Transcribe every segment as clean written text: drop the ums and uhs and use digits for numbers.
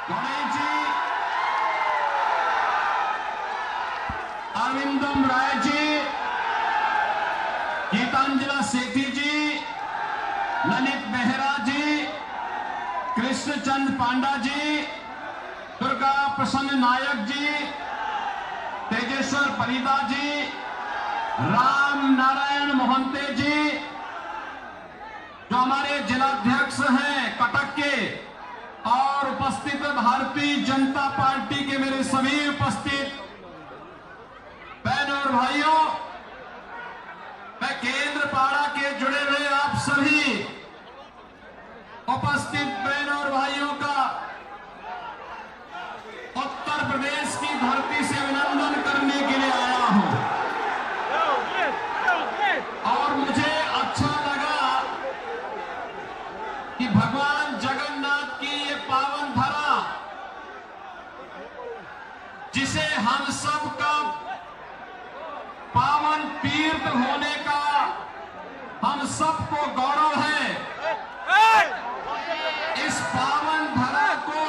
गणेश जी, अरविंदम राय जी, गीतांजला सेठी जी, ललित बेहरा जी, कृष्णचंद पांडा जी, दुर्गा प्रसन्न नायक जी, तेजेश्वर परिदा जी, राम नारायण मोहंते जी, जो हमारे जिलाध्यक्ष हैं कटक के, और उपस्थित भारतीय जनता पार्टी के मेरे सभी उपस्थित बहनों और भाइयों, मैं केंद्रपाड़ा के जुड़े हुए आप सभी उपस्थित बहनों और भाइयों का उत्तर प्रदेश की धरती से अभिनंदन करने के लिए आया हूं। और मुझे अच्छा लगा कि भगवान जगन्नाथ की ये पावन धरा, जिसे हम सब का पावन तीर्थ होने का हम सबको गौरव है, इस पावन धरा को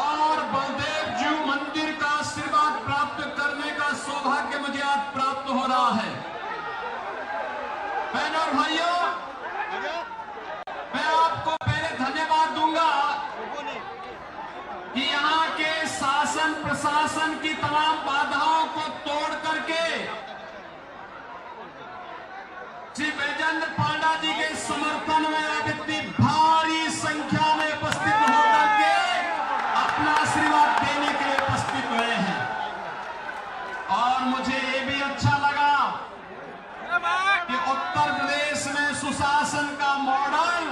और बलदेव जी मंदिर का आशीर्वाद प्राप्त करने का सौभाग्य मुझे आज प्राप्त हो रहा है। बहनों और भाइयों, मैं आपको पहले धन्यवाद दूंगा कि यहाँ के शासन प्रशासन की तमाम बाधाओं को तोड़ करके श्री बैजेंद्र पांडा जी के समर्थन में आप इतनी भारी संख्या में उपस्थित होकर के अपना आशीर्वाद देने के लिए उपस्थित हुए हैं। और मुझे ये भी अच्छा लगा कि उत्तर प्रदेश में सुशासन का मॉडल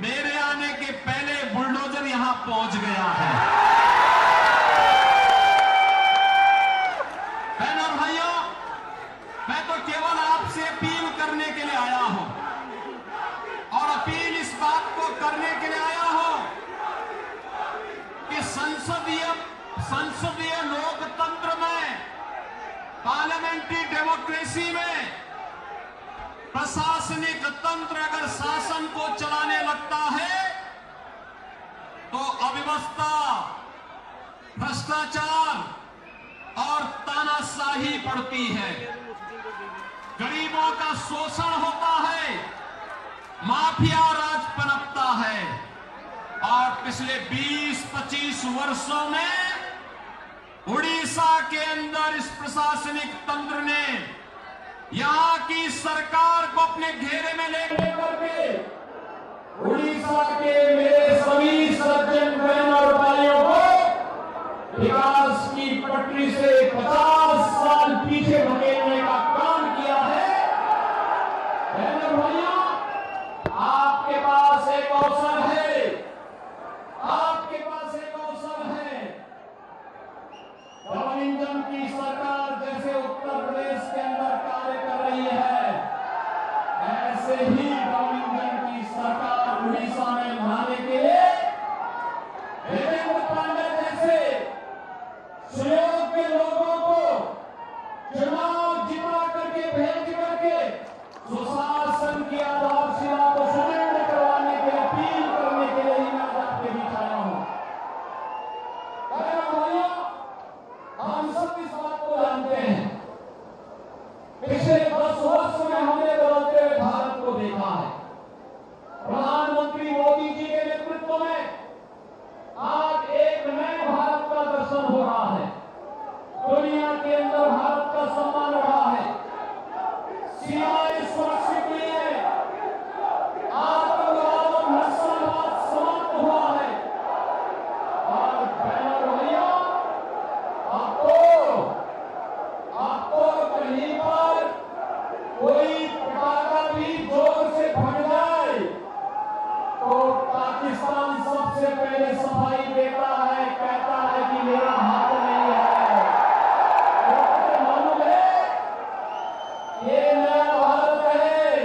मेरे आने के पहले बुलडोजर यहां पहुंच गया है। बहनों और भाइयों, मैं तो केवल आपसे अपील करने के लिए आया हूं, और अपील इस बात को करने के लिए आया हूं कि संसदीय लोकतंत्र में, पार्लियामेंट्री डेमोक्रेसी में प्रशासनिक तंत्र अगर शासन को चलाने लगता है तो अव्यवस्था, भ्रष्टाचार और तानाशाही बढ़ती है, गरीबों का शोषण होता है, माफिया राज पनपता है। और पिछले 20-25 वर्षों में उड़ीसा के अंदर इस प्रशासनिक तंत्र ने यहां की सरकार को अपने घेरे में लेकर के उड़ीसा के मेरे सभी सज्जन बहन और भाइयों को विकास की पटरी से 50 साल पीछे धकेलने का काम किया है। बहन और भाइयों, आपके पास एक अवसर है, आपके पास एक अवसर है। डबल इंजन की सरकार जैसे उत्तर प्रदेश के अंदर कार्य कर रही है, ऐसे ही डबल इंजन की सरकार उड़ीसा में लाने के लिए देवेंद्र पांडे जैसे सहयोग के लोगों को चुनाव जिता करके भेज करके सुशासन की आधारशिला को सुदृढ़ करवाने के लिए अपील करने के लिए ही मैं आपके बीच आया हूं। भाइयों, हम सब इस बात को जानते हैं, पिछले 10 वर्ष में हमने बदलते हुए भारत को देखा है। प्रधानमंत्री मोदी जी के नेतृत्व में आज एक नए भारत का दर्शन हो रहा है। दुनिया के अंदर भारत का सम्मान बढ़ा है, सीमाएं सुरक्षित हुई है, आतंकवाद और नक्सलवाद समाप्त हुआ है। और बहनों भैया, आपको कहीं पर कोई पटाखा भी जोर से फट जाए तो पाकिस्तान सबसे पहले सफाई देता है, कहता है कि मेरा हाथ नहीं है। तो मालूम है, ये नया भारत है,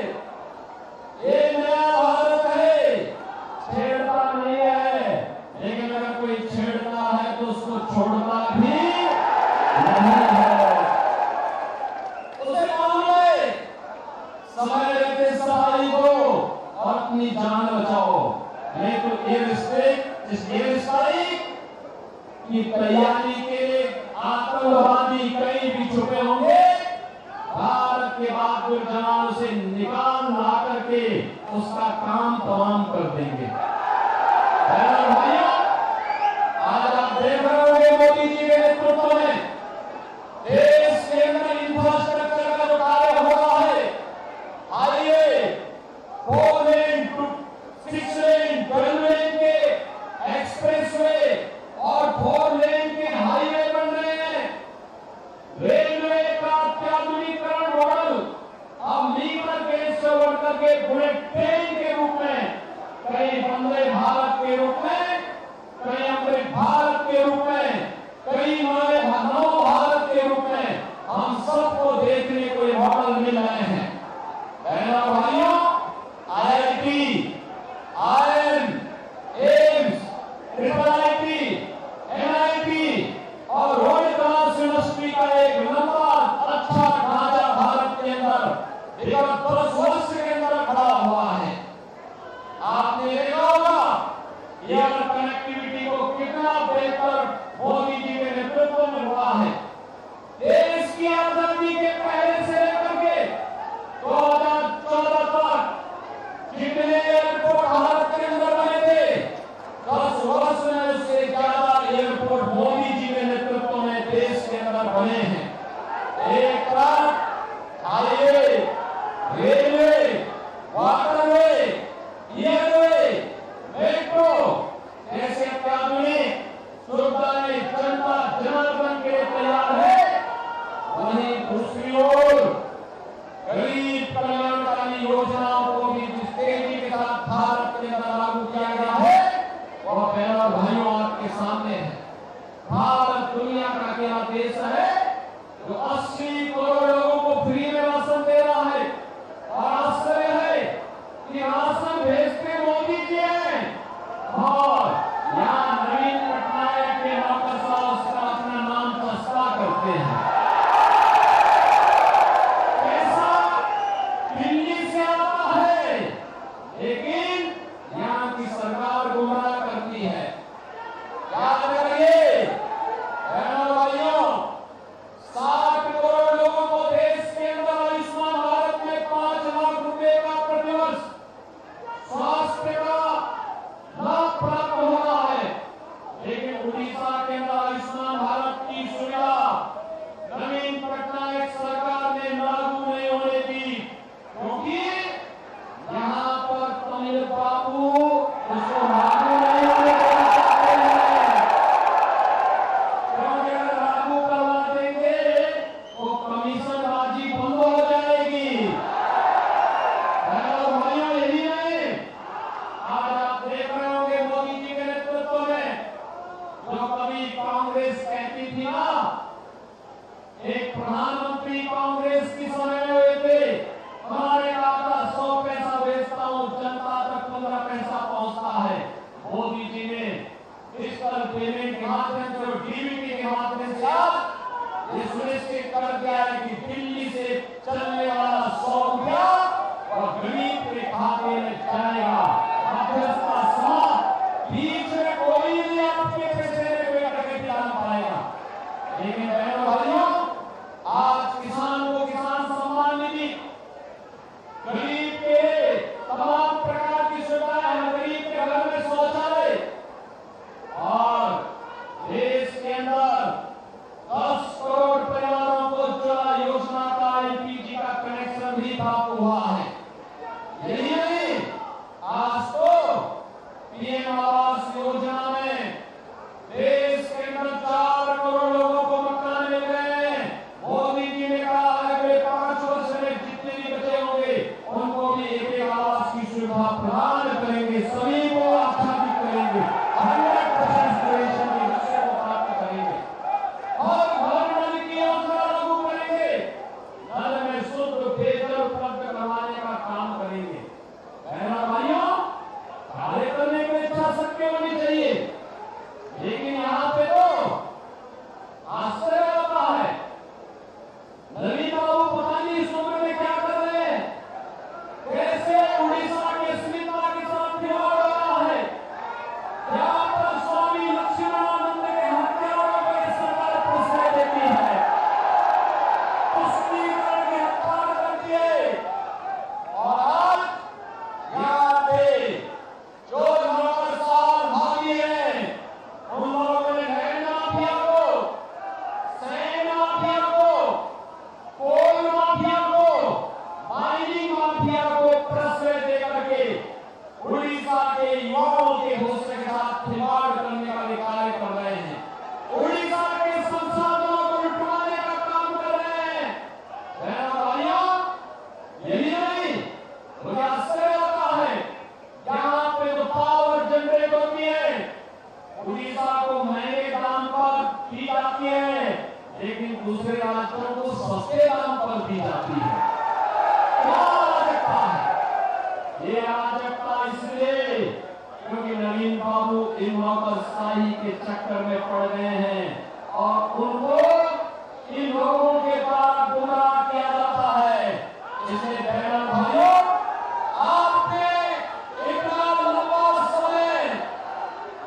ये नया भारत है, छेड़ता नहीं है, लेकिन अगर कोई छेड़ता है तो उसको छोड़ता भी नहीं है। उसे मालूम है, समय रहते सफाई को और अपनी जान बचाओ, नहीं तो इस एयर स्ट्राइक की तैयारी के लिए आतंकवादी कहीं भी छुपे होंगे, भारत के बहादुर जवान उसे निकाल ला करके उसका काम तमाम कर देंगे। भाइयों, आज आप देख रहे होंगे मोदी जी के नेतृत्व में देश के अंदर इंफ्रास्ट्रक्चर का जो कार्य हो रहा है, हाईवे 4 लेन 6 लेन 12 लेन के एक्सप्रेसवे और 4 लेन के हाईवे बन रहे हैं। रेलवे का अत्याधुनिकीकरण मॉडल अब मीटर गेज से बढ़कर के बुलेट ट्रेन के रूप में, कई वंदे भारत के रूप में, कई अमृत भारत के रूप में, कई नव भारत के रूप में हम सबको देखने को ये मॉडल मिल रहे हैं। बहनों भाइयों, IIT, IIM, AIIMS, IIT, NIT और रोहिदास यूनिवर्सिटी का एक लंबा अच्छा ढांचा भारत के अंदर विगत 10 वर्ष के अंदर खड़ा हुआ है। आपने देखा होगा एयर कनेक्टिविटी को कितना बेहतर मोदी जी के नेतृत्व में हुआ है। देश की आजादी के पहले से लेकर के 2014 तक जितने एयरपोर्ट भारत के अंदर बने थे, 10 वर्ष में उससे ज्यादा एयरपोर्ट मोदी जी के नेतृत्व में देश के अंदर बने हैं। एक तरफ highway, railway, waterway, airway, metro जैसे अत्याधुनिक सुविधाएं जनता जनार्दन के लिए तैयार है, वहीं दूसरी ओर गरीब कल्याणकारी योजनाओं को भी जिस तेजी के साथ भारत के अंदर लागू किया गया है, वह बहनों और भाइयों आपके सामने है। भारत दुनिया का अकेला देश है जो 80 करोड़ लोगों को फ्री में राशन दे रहा है। और आश्चर्य है कि राशन भेजते मोदी जी हैं और यहाँ नवीन पटनायक के नौकरशाह उसका अपना नाम सस्ता करते हैं। पैसा दिल्ली से आता है, लेकिन यहाँ की सरकार गुमराह करती है। याद करिए बहनों भाइयों, 60 करोड़ लोगों को देश के अंदर आयुष्मान भारत में 5 लाख रुपए का प्रतिवर्ष स्वास्थ्य का लाभ प्राप्त हो रहा है। लेकिन उड़ीसा के अंदर आयुष्मान भारत की सुविधा नवीन पटनायक सरकार ने लागू नहीं होने दी, क्योंकि यहाँ पर तमिल बाबू उसको लागू नहीं होने देना चाहते हैं। क्योंकि अगर लागू करवा देंगे तो कमीशनबाजी बंद हो जाएगी। बहनों भाइयों, यही नहीं, आज आप देख रहे होंगे मोदी जी के नेतृत्व में जो कभी कांग्रेस कहती थी ना, एक प्रधानमंत्री कांग्रेस की समय में हुए थे, हमारे खाता 100 पैसा भेजता हूं, जनता तक 15 पैसा पहुंचता है। मोदी जी ने डिजिटल पेमेंट के माध्यम से और डीबीटी के माध्यम से आज ये सुनिश्चित कर दिया है कि दिल्ली से चलने वाला 100 रुपया और गरीब के खाते में जाएगा। मध्यस्थता समाप्त, बीच में कोई नहीं आपके पैसे में कोई डकैती डाल पाएगा। लेकिन बहनों भाइयों, आज किसान को किसान सम्मान निधि, गरीब के तमाम प्रकार की सुविधाएं, गरीब के घर में शौचालय और देश के अंदर 10 करोड़ परिवारों को उज्ज्वला योजना का LPG का कनेक्शन भी प्राप्त हुआ है। यही नहीं, आज तो PM आवास योजना में देश के अंदर 4 करोड़ लोगों को मकान दूसरे राज्यों को सस्ते दाम पर दी जाती है। क्या अराजकता है? ये अराजकता इसलिए क्योंकि नवीन बाबू इन नौकरशाही के चक्कर में पड़ गए हैं और उनको इन लोगों के द्वारा गुमराह किया जाता है। इसलिए बहनों भाइयों, आपने इतना लंबा समय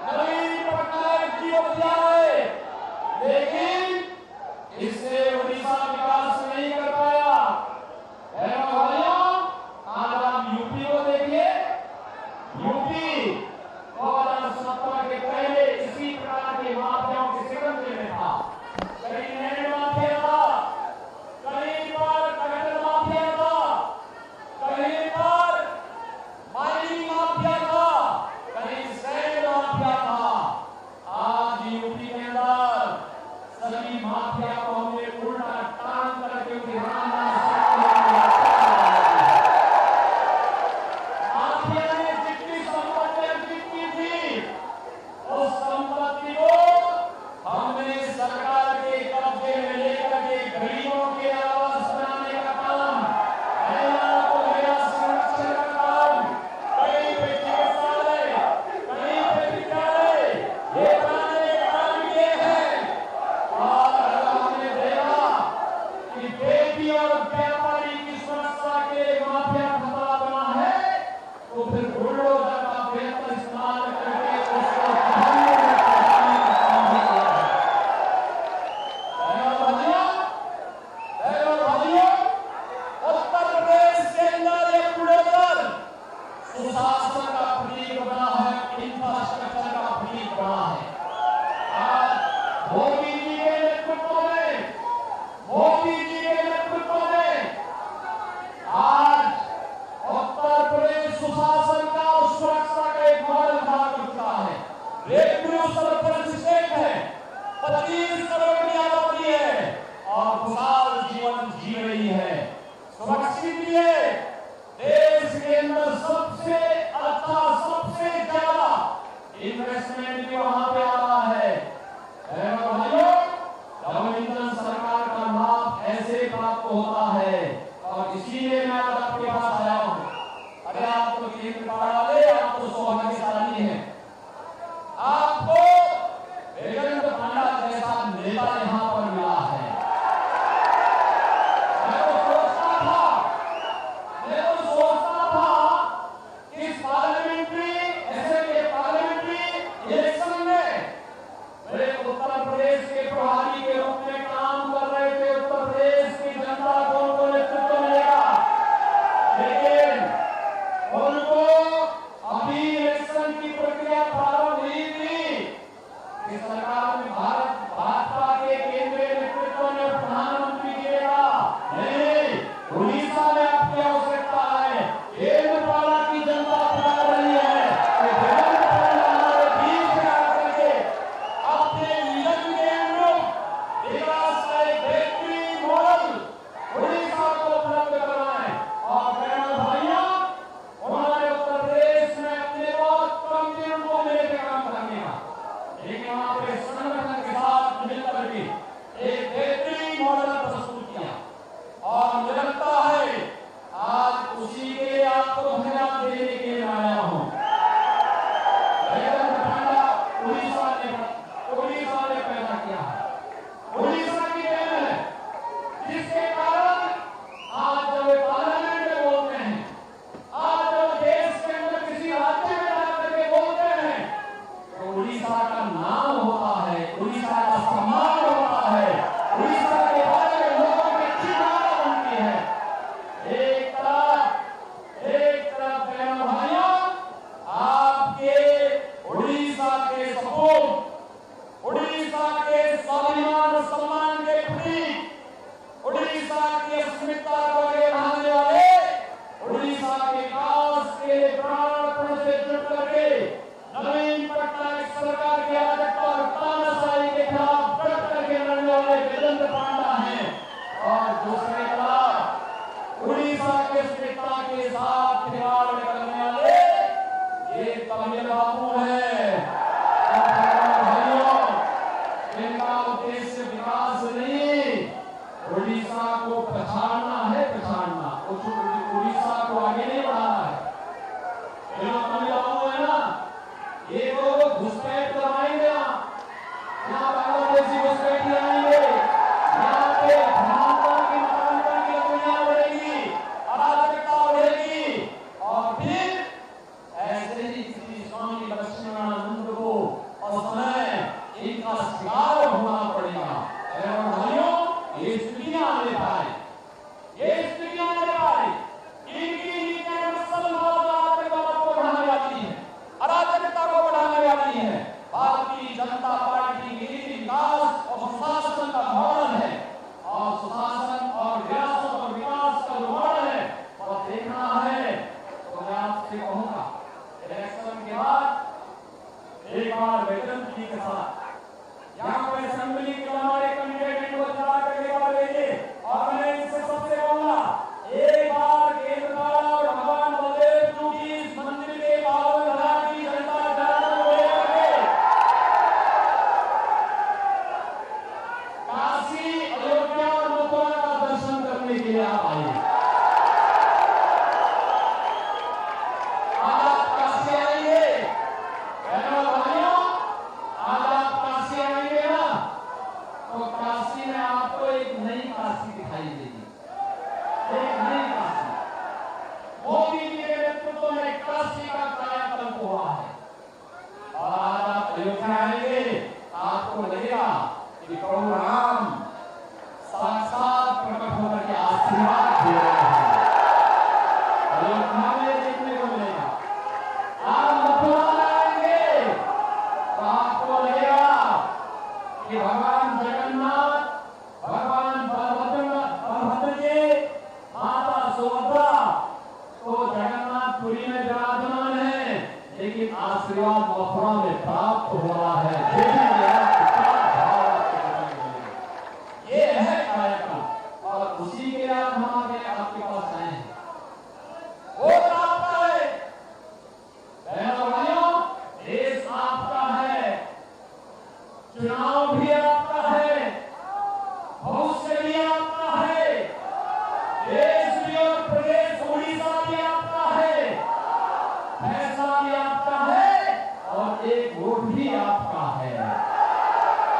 नवीन पटनायक जी को दिया है, लेकिन इससे उड़ीसा विकास नहीं कर पाया। बहनों भाइयों, आज आप यूपी को देखिए। यूपी 2017 के पहले इसी प्रकार के माफियाओं के सिकंजे में था। कहीं नैन माफिया था, कहीं पर कैपिटल माफिया था, कहीं पर माइनिंग माफिया था, कहीं सैंड माफिया था। आज यूपी के अंदर सभी माफिया को हमने उल्टा टांग करके उनकी माफिया ने जितनी संपत्ति अर्जित थी, उस संपत्ति को हमने सरकार के कब्जे में लेकर के गरीबों के आवास बनाने का काम, महिलाओं को महिला संरक्षण का काम, कहीं पे चिकित्सालय, कहीं पे विद्यालय, ये बनाने का काम किए हैं। और हमने देखा कि बेटी और व्यापारी की सुरक्षा के माफिया खतरा बना है, तो फिर बुलडोजर का बेहतर इस्तेमाल करके उसको उत्तर प्रदेश के अंदर एक बुलडोजर सुशासन का प्रतीक बना है, इंफ्रास्ट्रक्चर का प्रतीक बना है। आज मोदी जी के नेतृत्व में, मोदी जी के नेतृत्व में आज उत्तर प्रदेश सुशासन का और सुरक्षा का एक मॉडल खड़ा कर चुका है। रेवेन्यू सरप्लस स्टेट है, 25 करोड़ की आबादी है और खुशहाल जीवन जी रही है, सुरक्षित भी है। देश के अंदर सबसे अच्छा, सबसे ज्यादा इन्वेस्टमेंट भी वहां पे आ रहा है। बहनों भाइयों, डबल इंजन सरकार का लाभ ऐसे प्राप्त होता है और इसीलिए मैं आज आपके पास आया हूं। अरे आप तो केंद्र वाले, आप तो सौभाग्यशाली हैं। आपको देवेंद्र फडणवीस जैसा नेता यहां पर मिला है। मैं तो सोचता था कि पार्लियामेंट्री इलेक्शन में घुसपैठ करवाएंगे, यहाँ बांग्लादेशी घुसपैठी आएंगे, यहाँ पे धर्मांतरण की मतांतरण की दुनिया बढ़ेगी, अराजकता बढ़ेगी और फिर ऐसे ही श्री स्वामी लक्ष्मणानंद को असमय इनका शिकार होना पड़ेगा। एवं भाइयों, ये स्थितियां आने पाए, ये स्थितियां आने पाए, इनकी नीतियां आतंकवाद को बढ़ाने वाली है, अराजकता को बढ़ाने वाली है। भारतीय जनता पार्टी की नीति विकास और सुशासन का मॉडल है और सुशासन और विरासत और विकास का जो मॉडल है वह देखना है। तो मैं आपसे कहूंगा, इलेक्शन के बाद एक बार वेतन जी के साथ यहाँ पे असेंबली के हमारे कैंडिडेट को चला करके बार भेजे और मैं इनसे सबसे कहूंगा, एक बार केंद्र और भगवान बलदेव जी इस मंदिर के पावन धरा की जनता जनार्दन को लेकर काशी, अयोध्या और मथुरा का दर्शन करने के लिए आप आइए। आज आप काशी आएंगे, बहनों भाइयों, आज आप काशी आएंगे ना, तो काशी में आपको एक नई काशी दिखाई देगी, एक नई काशी। मोदी जी के नेतृत्व में काशी का कायाकल्प हुआ है और आज आप अयोध्या आएंगे, आपको लगेगा कि प्रभु राम साक्षात प्रकट होकर के आशीर्वाद दे रहे हैं। अयोध्या में देखने को मिलेगा। आप मथुरा आएंगे तो आपको लगेगा कि भगवान जगन्नाथ, भगवान बलभद्र जी, माता सुभद्रा तो जगन्नाथपुरी में विराजमान है, लेकिन आशीर्वाद मथुरा में प्राप्त हो रहा है। देखेंगे आप कितना भाव आपके जीवन में मिलेगा। ये है कायाकल्प और उसी के लिए हम आपके पास आए हैं। वोट आपका है, बहनों भाइयों, देश आपका है, चुनाव भी आपका है, भविष्य भी आपका है, देश भी और प्रदेश उड़ीसा भी आपका है, फैसला भी आपका है और एक वोट भी आपका है।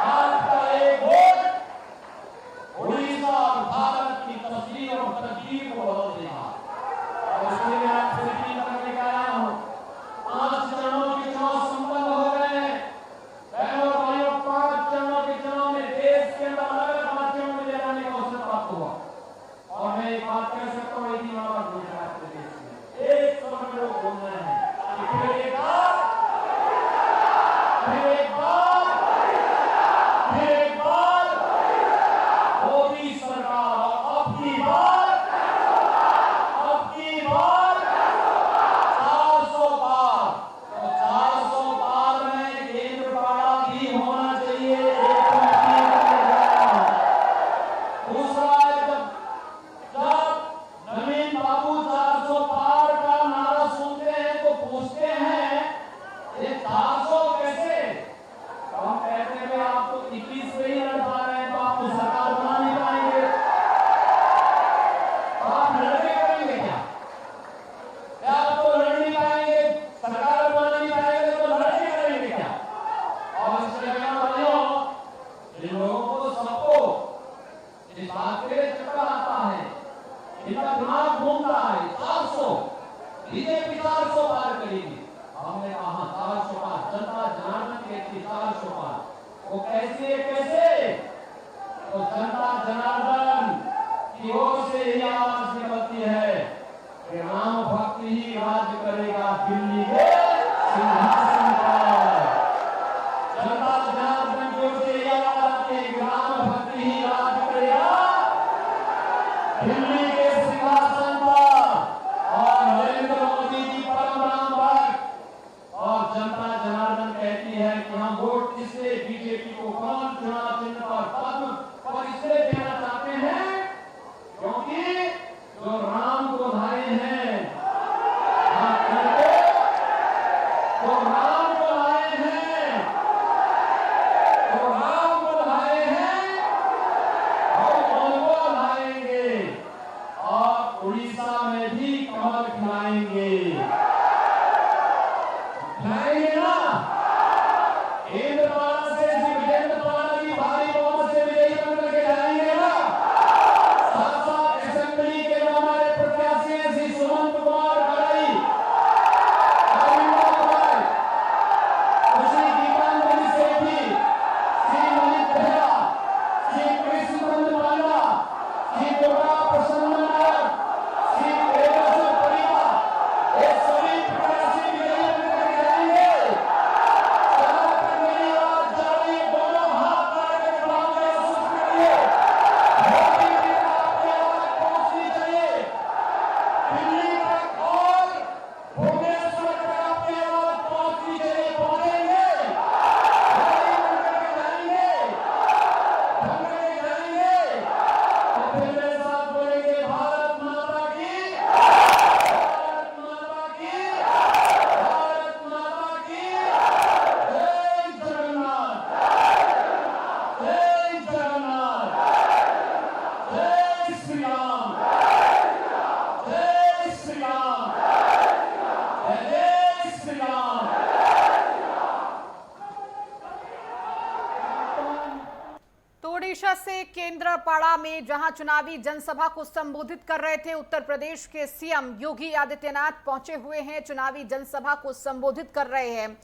आपका एक वोट उड़ीसा और भारत की तस्वीर और तकदीर को बदल देगा। और इसलिए मैं आपसे अपील करने का आया हूं, 5 चरणों के चुनाव संपन्न हो गए हैं। बहनों और भाइयों, 5 चरणों के चुनाव में देश के अंदर अलग-अलग राज्यों में ले जाने का अवसर प्राप्त हुआ और मैं एक बात कह सकता हूँ, एक ही बात गुजरात के देश में एक समय में लोग बोल रहे हैं कि फिर एक बार, फिर एक बार, फिर एक बार मोदी सरकार और अब की बार 400 पार, तो 400 पार में केंद्र वाला भी होना चाहिए। एक दूसरा, जब नवीन बाबू 400 पार का नारा सुनते हैं तो पूछते हैं ये 400 कैसे? तो हम कहते हैं आप तो 21 पे ही लड़ पा रहे हैं, तो आप तो सरकार बना नहीं पाएंगे, तो आप लड़के करेंगे क्या? आप तो लड़ नहीं पाएंगे, सरकार बना नहीं पाएंगे, तो लड़के करेंगे क्या? और इसलिए इन लोगों को सबको इस बात के लिए चक्कर आता है, इनका दिमाग घूमता है। 400 बीजेपी 400 पार करेगी। हमने कहा 400 पार, जनता जनार्दन कहती 400 पार, वो कैसे? तो जनता जनार्दन की ओर से यह आवाज निकलती है कि राम भक्ति ही राज करेगा दिल्ली के सिंहासन पर। जनता जनार्दन की ओर से यह आवाज आती है कि राम भक्ति ही राज करेगा दिल्ली के सिंहासन पर। और नरेंद्र मोदी जी परम राम भक्त और जनता जनार्दन कहती है कि हम वोट इसलिए बीजेपी को कौन चुनाव चिन्ह पर पद और इसलिए देना चाहते हैं क्योंकि जो राम को लाए हैं, तो राम को लाए हैं, तो राम को लाए हैं, हम उनको लाएंगे और उड़ीसा में भी कमल खिलाएंगे, खिलाएंगे ना? ओडिशा से केंद्रपाड़ा में जहां चुनावी जनसभा को संबोधित कर रहे थे, उत्तर प्रदेश के सीएम योगी आदित्यनाथ पहुंचे हुए हैं, चुनावी जनसभा को संबोधित कर रहे हैं।